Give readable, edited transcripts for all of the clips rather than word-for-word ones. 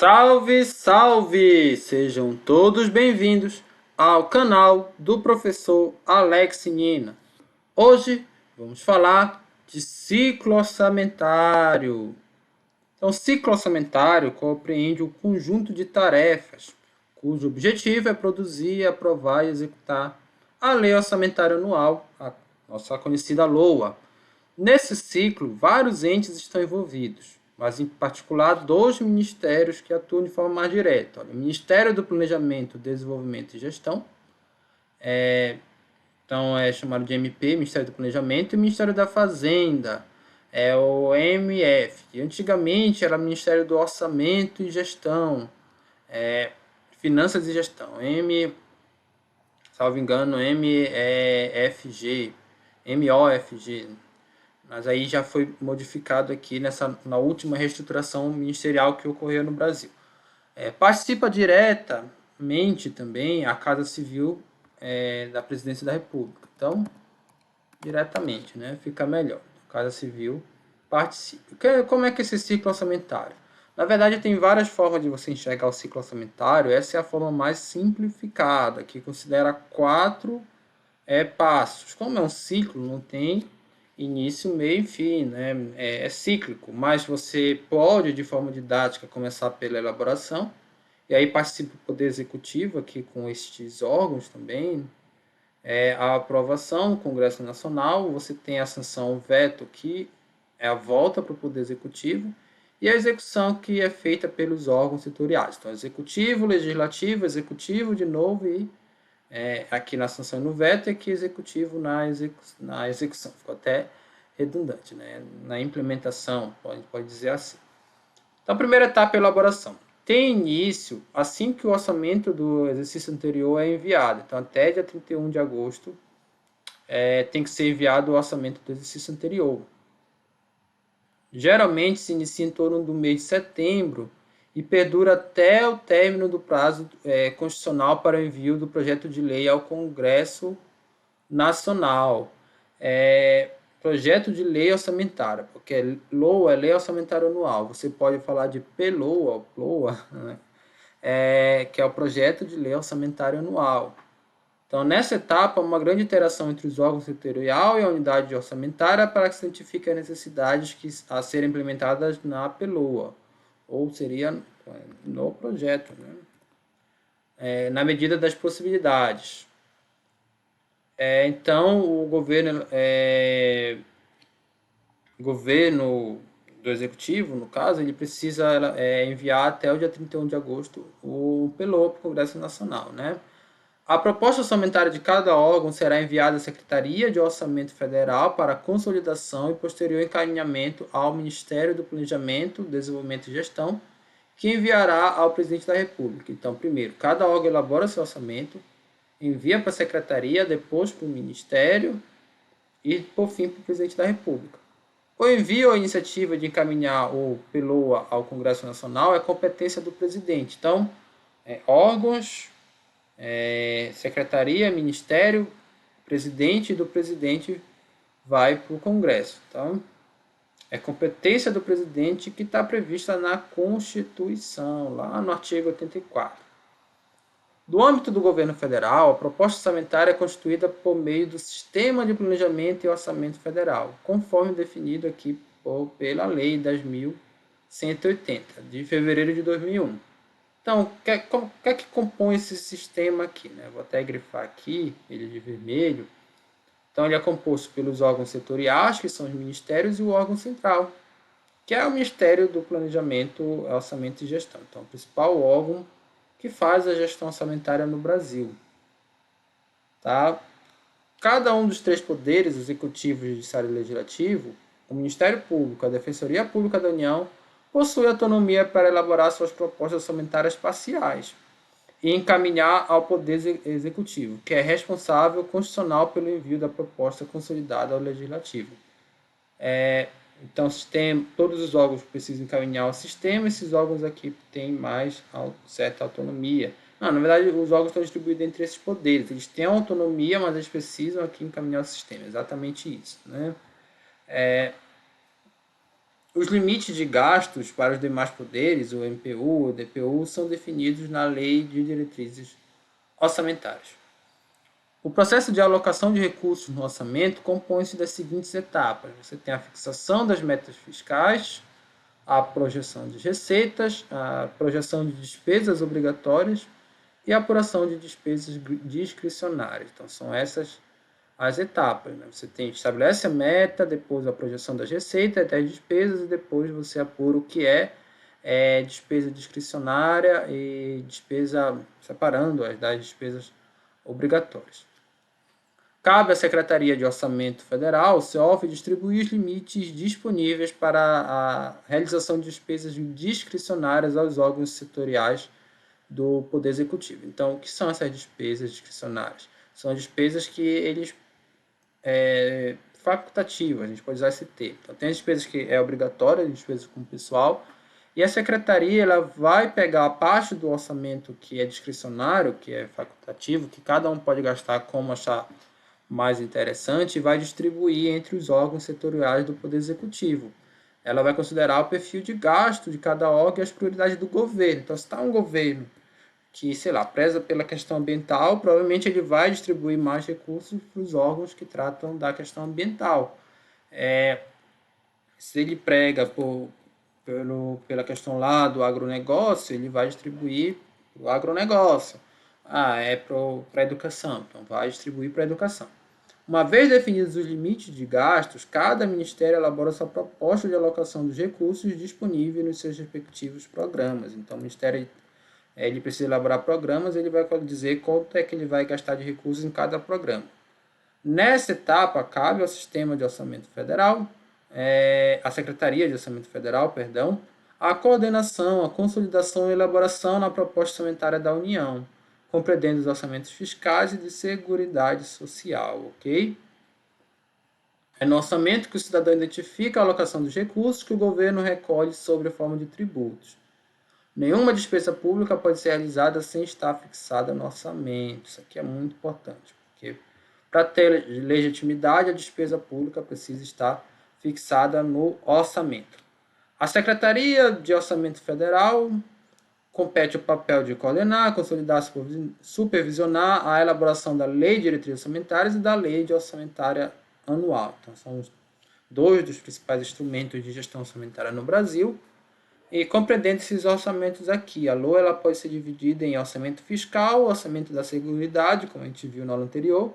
Salve, salve! Sejam todos bem-vindos ao canal do professor Alex Nina. Hoje vamos falar de ciclo orçamentário. Então, ciclo orçamentário compreende um conjunto de tarefas cujo objetivo é produzir, aprovar e executar a Lei Orçamentária Anual, a nossa conhecida LOA. Nesse ciclo, vários entes estão envolvidos, mas em particular dois ministérios que atuam de forma mais direta. Olha, o Ministério do Planejamento, Desenvolvimento e Gestão, então é chamado de MP, Ministério do Planejamento, e o Ministério da Fazenda, é o MF. E antigamente era Ministério do Orçamento e Gestão, Finanças e Gestão, salvo engano, MOFG, mas aí já foi modificado aqui na última reestruturação ministerial que ocorreu no Brasil. Participa diretamente também a Casa Civil da Presidência da República. Então, diretamente, né? Fica melhor. A Casa Civil participa. Como é que é esse ciclo orçamentário? Na verdade, tem várias formas de você enxergar o ciclo orçamentário. Essa é a forma mais simplificada, que considera 4 passos. Como é um ciclo, não tem início, meio e fim, né? É cíclico, mas você pode, de forma didática, começar pela elaboração, e aí participa do Poder Executivo aqui com estes órgãos também, a aprovação no Congresso Nacional, você tem a sanção, o veto, que é a volta para o Poder Executivo, e a execução que é feita pelos órgãos setoriais. Então, Executivo, Executivo de novo, e aqui na sanção e no veto, é que Executivo na execução. Ficou até redundante, né? Na implementação, pode dizer assim. Então, a primeira etapa é a elaboração. Tem início assim que o orçamento do exercício anterior é enviado. Então, até dia 31 de agosto, tem que ser enviado o orçamento do exercício anterior. Geralmente se inicia em torno do mês de setembro e perdura até o término do prazo constitucional para o envio do projeto de lei ao Congresso Nacional. Projeto de lei orçamentária, porque LOA é Lei Orçamentária Anual. Você pode falar de PLOA, PLOA, né? Que é o Projeto de Lei Orçamentária Anual. Então, nessa etapa, uma grande interação entre os órgãos setorial e a unidade orçamentária para que se identifique as necessidades a serem implementadas na PLOA, ou seria no projeto, né? Na medida das possibilidades. Então, o governo do Executivo, no caso, ele precisa enviar até o dia 31 de agosto o PLOA para o Congresso Nacional, né? A proposta orçamentária de cada órgão será enviada à Secretaria de Orçamento Federal para consolidação e posterior encaminhamento ao Ministério do Planejamento, Desenvolvimento e Gestão, que enviará ao Presidente da República. Então, primeiro, cada órgão elabora seu orçamento, envia para a Secretaria, depois para o Ministério e, por fim, para o Presidente da República. O envio ou iniciativa de encaminhar o PLOA ao Congresso Nacional é competência do Presidente. Então, órgãos, secretaria, ministério, presidente, e do presidente vai para o Congresso. Então, é competência do presidente que está prevista na Constituição, lá no artigo 84. Do âmbito do governo federal, a proposta orçamentária é constituída por meio do Sistema de Planejamento e Orçamento Federal, conforme definido aqui pela Lei 10.180, de fevereiro de 2001. Então, o que é que compõe esse sistema aqui, né? Vou até grifar aqui, ele de vermelho. Então, ele é composto pelos órgãos setoriais, que são os ministérios, e o órgão central, que é o Ministério do Planejamento, Orçamento e Gestão. Então, o principal órgão que faz a gestão orçamentária no Brasil. Tá? Cada um dos 3 poderes, executivo, judiciário e legislativo, o Ministério Público, a Defensoria Pública da União, possui autonomia para elaborar suas propostas orçamentárias parciais e encaminhar ao Poder Executivo, que é responsável constitucional pelo envio da proposta consolidada ao Legislativo. Então, todos os órgãos precisam encaminhar ao sistema, esses órgãos aqui têm mais certa autonomia. Não, na verdade, os órgãos estão distribuídos entre esses poderes. Eles têm autonomia, mas eles precisam aqui encaminhar o sistema. Exatamente isso, né? Os limites de gastos para os demais poderes, o MPU, o DPU, são definidos na Lei de Diretrizes Orçamentárias. O processo de alocação de recursos no orçamento compõe-se das seguintes etapas. Você tem a fixação das metas fiscais, a projeção de receitas, a projeção de despesas obrigatórias e a apuração de despesas discricionárias. Então, são essas as etapas. Né? Você estabelece a meta, depois a projeção das receitas, das despesas, e depois você apura o que é despesa discricionária e despesa, separando-as das despesas obrigatórias. Cabe à Secretaria de Orçamento Federal, CEOF, distribuir os limites disponíveis para a realização de despesas discricionárias aos órgãos setoriais do Poder Executivo. Então, o que são essas despesas discricionárias? São despesas que eles facultativas, a gente pode usar esse termo. Então, tem as despesas que é obrigatória, despesas com o pessoal, e a secretaria ela vai pegar a parte do orçamento que é discricionário, que é facultativo, que cada um pode gastar como achar mais interessante, e vai distribuir entre os órgãos setoriais do Poder Executivo. Ela vai considerar o perfil de gasto de cada órgão e as prioridades do governo. Então, se está um governo que, sei lá, preza pela questão ambiental, provavelmente ele vai distribuir mais recursos para os órgãos que tratam da questão ambiental. Se ele prega pela questão lá do agronegócio, ele vai distribuir para o agronegócio. É para a educação, então vai distribuir para a educação. Uma vez definidos os limites de gastos, cada ministério elabora sua proposta de alocação dos recursos disponíveis nos seus respectivos programas. Então, o ministério ele precisa elaborar programas, ele vai dizer quanto é que ele vai gastar de recursos em cada programa. Nessa etapa, cabe ao Sistema de Orçamento Federal, a Secretaria de Orçamento Federal, perdão, a coordenação, a consolidação e elaboração na proposta orçamentária da União, compreendendo os orçamentos fiscais e de seguridade social, ok? É no orçamento que o cidadão identifica a alocação dos recursos que o governo recolhe sob a forma de tributos. Nenhuma despesa pública pode ser realizada sem estar fixada no orçamento. Isso aqui é muito importante, porque para ter legitimidade, a despesa pública precisa estar fixada no orçamento. A Secretaria de Orçamento Federal compete o papel de coordenar, consolidar, supervisionar a elaboração da Lei de Diretrizes Orçamentárias e da Lei de Orçamentária Anual. Então, são dois dos principais instrumentos de gestão orçamentária no Brasil. E compreendendo esses orçamentos aqui, a LOA ela pode ser dividida em orçamento fiscal, orçamento da Seguridade, como a gente viu no aula anterior,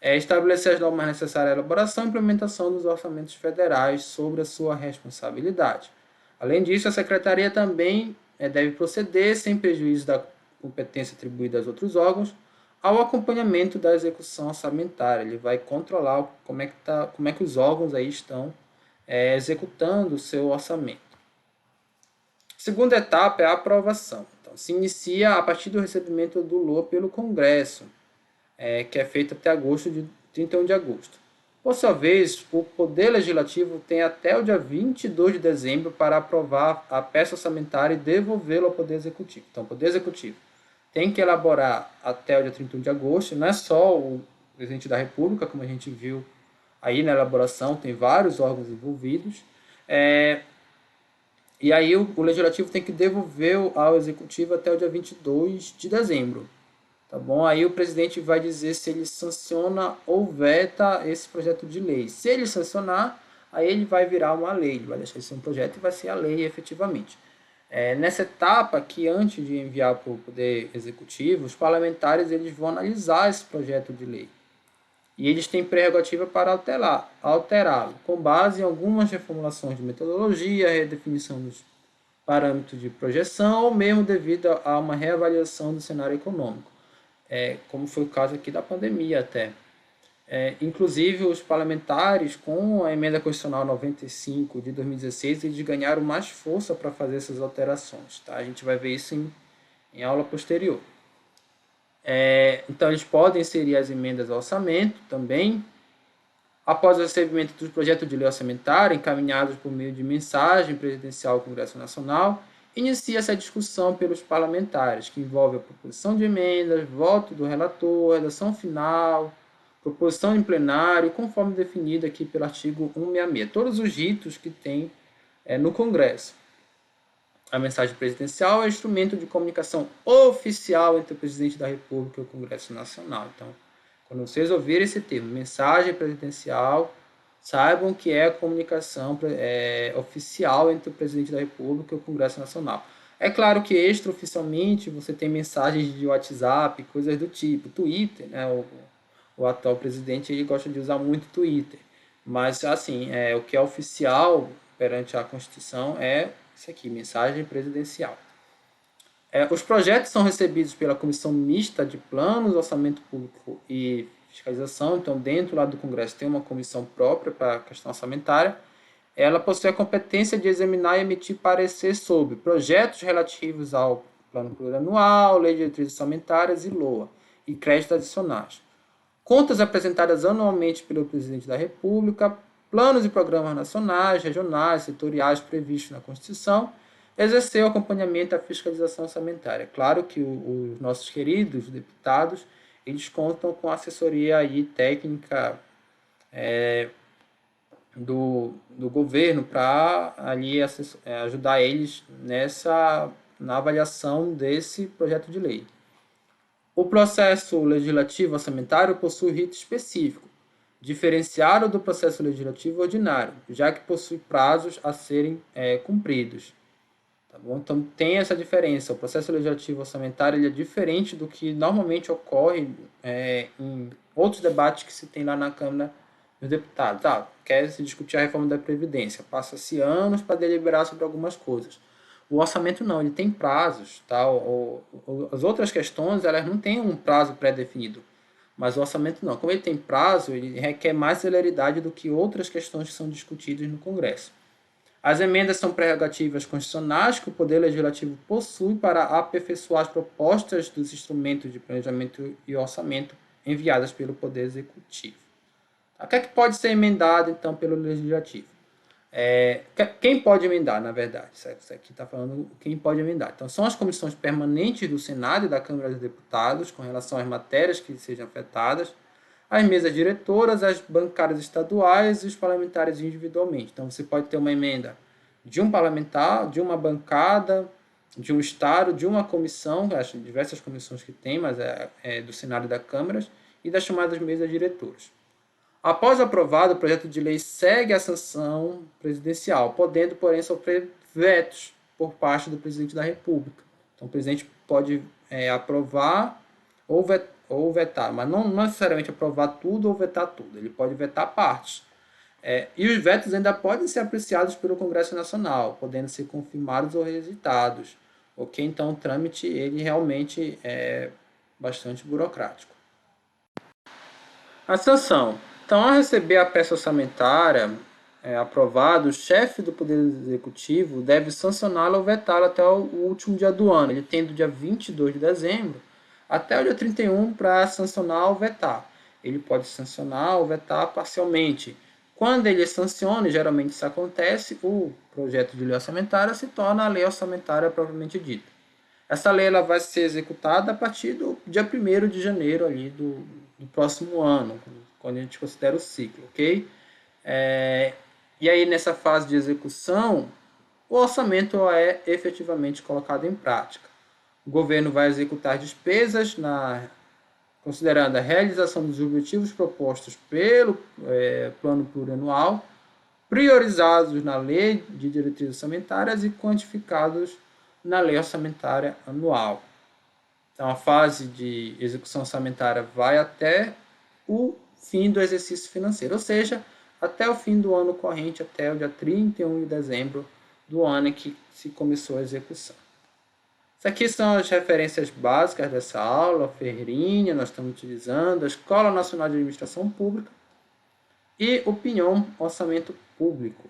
estabelecer as normas necessárias à elaboração e implementação dos orçamentos federais sobre a sua responsabilidade. Além disso, a Secretaria também deve proceder, sem prejuízo da competência atribuída aos outros órgãos, ao acompanhamento da execução orçamentária. Ele vai controlar como é que os órgãos aí estão executando o seu orçamento. A segunda etapa é a aprovação. Então, se inicia a partir do recebimento do LOA pelo Congresso, que é feito até 31 de agosto. Por sua vez, o Poder Legislativo tem até o dia 22 de dezembro para aprovar a peça orçamentária e devolvê-la ao Poder Executivo. Então, o Poder Executivo tem que elaborar até o dia 31 de agosto, não é só o Presidente da República, como a gente viu aí na elaboração, tem vários órgãos envolvidos, e aí o Legislativo tem que devolver ao Executivo até o dia 22 de dezembro. Tá bom? Aí o presidente vai dizer se ele sanciona ou veta esse projeto de lei. Se ele sancionar, aí ele vai virar uma lei. Ele vai deixar de ser um projeto e vai ser a lei efetivamente. Nessa etapa aqui, antes de enviar para o Poder Executivo, os parlamentares eles vão analisar esse projeto de lei. E eles têm prerrogativa para alterá-lo, com base em algumas reformulações de metodologia, redefinição dos parâmetros de projeção, ou mesmo devido a uma reavaliação do cenário econômico, como foi o caso aqui da pandemia até. Inclusive, os parlamentares, com a emenda constitucional 95 de 2016, eles ganharam mais força para fazer essas alterações. Tá? A gente vai ver isso em aula posterior. Então, eles podem inserir as emendas ao orçamento também. Após o recebimento dos projetos de lei orçamentária, encaminhados por meio de mensagem presidencial ao Congresso Nacional, inicia-se a discussão pelos parlamentares, que envolve a proposição de emendas, voto do relator, redação final, proposição em plenário, conforme definido aqui pelo artigo 166. Todos os ritos que tem no Congresso. A mensagem presidencial é instrumento de comunicação oficial entre o presidente da República e o Congresso Nacional. Então, quando vocês ouvirem esse termo, mensagem presidencial, saibam que é a comunicação oficial entre o presidente da República e o Congresso Nacional. É claro que extraoficialmente você tem mensagens de WhatsApp, coisas do tipo, Twitter, né? O atual presidente ele gosta de usar muito Twitter. Mas, assim, o que é oficial perante a Constituição é isso aqui, mensagem presidencial. Os projetos são recebidos pela Comissão Mista de Planos, Orçamento Público e Fiscalização. Então, dentro lá do Congresso tem uma comissão própria para a questão orçamentária. Ela possui a competência de examinar e emitir parecer sobre projetos relativos ao Plano Plurianual, Lei de Diretrizes Orçamentárias e LOA, e créditos adicionais. Contas apresentadas anualmente pelo Presidente da República, planos e programas nacionais, regionais, setoriais previstos na Constituição, exercer o acompanhamento à fiscalização orçamentária. Claro que os nossos queridos deputados, eles contam com assessoria aí técnica do governo para ali ajudar eles na avaliação desse projeto de lei. O processo legislativo orçamentário possui rito específico, diferenciado do processo legislativo ordinário, já que possui prazos a serem cumpridos. Tá bom? Então tem essa diferença. O processo legislativo orçamentário ele é diferente do que normalmente ocorre em outros debates que se tem lá na Câmara dos Deputados. Quer se discutir a reforma da Previdência, passa-se anos para deliberar sobre algumas coisas. O orçamento não, ele tem prazos, tá? As outras questões, elas não têm um prazo pré-definido, mas o orçamento não. Como ele tem prazo, ele requer mais celeridade do que outras questões que são discutidas no Congresso. As emendas são prerrogativas constitucionais que o Poder Legislativo possui para aperfeiçoar as propostas dos instrumentos de planejamento e orçamento enviadas pelo Poder Executivo. O que é que pode ser emendado, então, pelo Legislativo? Quem pode emendar, na verdade? Isso aqui está falando quem pode emendar. Então, são as comissões permanentes do Senado e da Câmara dos Deputados, com relação às matérias que sejam afetadas, as mesas diretoras, as bancadas estaduais e os parlamentares individualmente. Então, você pode ter uma emenda de um parlamentar, de uma bancada, de um estado, de uma comissão, acho diversas comissões que tem, mas do Senado e da Câmara, e das chamadas mesas diretoras. Após aprovado, o projeto de lei segue a sanção presidencial, podendo, porém, sofrer vetos por parte do presidente da República. Então, o presidente pode aprovar ou vetar, mas não necessariamente aprovar tudo ou vetar tudo. Ele pode vetar partes. E os vetos ainda podem ser apreciados pelo Congresso Nacional, podendo ser confirmados ou rejeitados. Ok? Então, o trâmite ele realmente é bastante burocrático. A sanção. Então, ao receber a peça orçamentária aprovada, o chefe do Poder Executivo deve sancioná-la ou vetá-la até o último dia do ano. Ele tem do dia 22 de dezembro até o dia 31 para sancionar ou vetar. Ele pode sancionar ou vetar parcialmente. Quando ele sanciona, e geralmente isso acontece, o projeto de lei orçamentária se torna a lei orçamentária propriamente dita. Essa lei ela vai ser executada a partir do dia 1º de janeiro ali do próximo ano, quando a gente considera o ciclo, ok? E aí, nessa fase de execução, o orçamento é efetivamente colocado em prática. O governo vai executar despesas considerando a realização dos objetivos propostos pelo Plano Plurianual, priorizados na Lei de Diretrizes Orçamentárias e quantificados na Lei Orçamentária Anual. Então, a fase de execução orçamentária vai até o fim do exercício financeiro, ou seja, até o fim do ano corrente, até o dia 31 de dezembro do ano em que se começou a execução. Isso aqui são as referências básicas dessa aula, a Ferrinha, nós estamos utilizando, a Escola Nacional de Administração Pública e o PNOM, Orçamento Público.